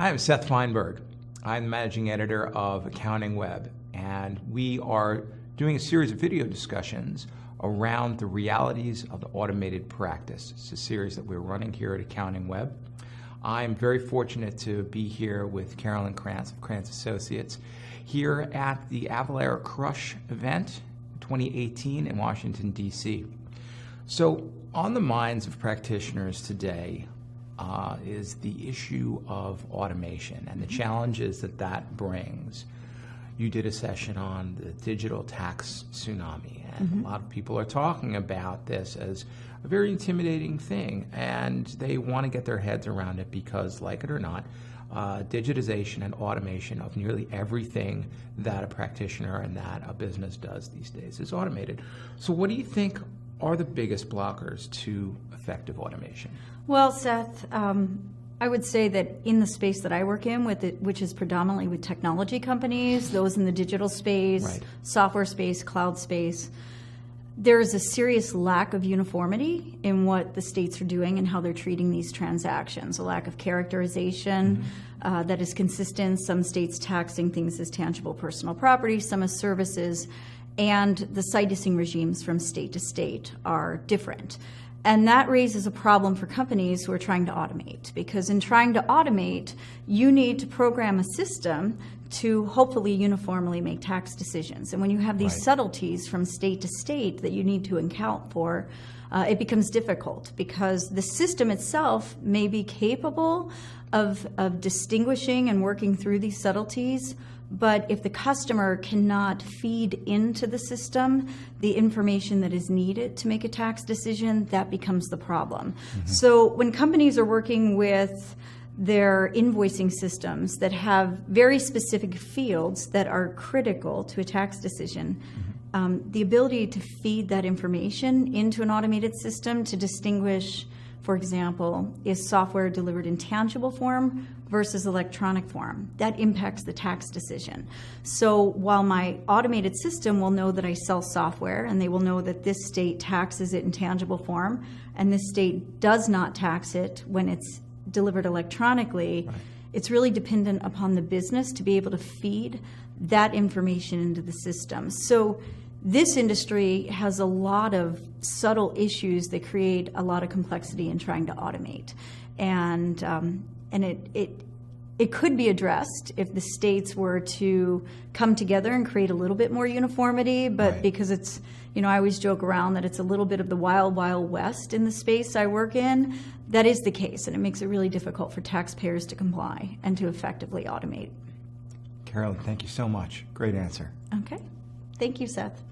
I'm Seth Feinberg. I'm the managing editor of AccountingWEB, and we are doing a series of video discussions around the realities of the automated practice. It's a series that we're running here at AccountingWEB. I'm very fortunate to be here with Carolynn Kranz of Kranz Associates here at the Avalara Crush event 2018 in Washington, D.C. So on the minds of practitioners today is the issue of automation and the challenges that that brings. You did a session on the digital tax tsunami, and a lot of people are talking about this as a very intimidating thing, and they want to get their heads around it because, like it or not, digitization and automation of nearly everything that a practitioner and that a business does these days is automated. So what do you think are the biggest blockers to effective automation? Well, Seth, I would say that in the space that I work in, which is predominantly with technology companies, those in the digital space, software space, cloud space, there is a serious lack of uniformity in what the states are doing and how they're treating these transactions, a lack of characterization that is consistent. Some states taxing things as tangible personal property, some as services, and the citing regimes from state to state are different. And that raises a problem for companies who are trying to automate, because in trying to automate, you need to program a system to hopefully uniformly make tax decisions. And when you have these subtleties from state to state that you need to account for, it becomes difficult because the system itself may be capable of distinguishing and working through these subtleties, but if the customer cannot feed into the system the information that is needed to make a tax decision, that becomes the problem. So when companies are working with their invoicing systems that have very specific fields that are critical to a tax decision, the ability to feed that information into an automated system to distinguish, for example, is software delivered in tangible form versus electronic form. That impacts the tax decision. So while my automated system will know that I sell software and they will know that this state taxes it in tangible form and this state does not tax it when it's delivered electronically, it's really dependent upon the business to be able to feed that information into the system. So this industry has a lot of subtle issues that create a lot of complexity in trying to automate. And it could be addressed if the states were to come together and create a little bit more uniformity, but because it's, I always joke around that it's a little bit of the wild, wild west in the space I work in. That is the case, and it makes it really difficult for taxpayers to comply and to effectively automate. Carolynn, thank you so much. Great answer. Okay. Thank you, Seth.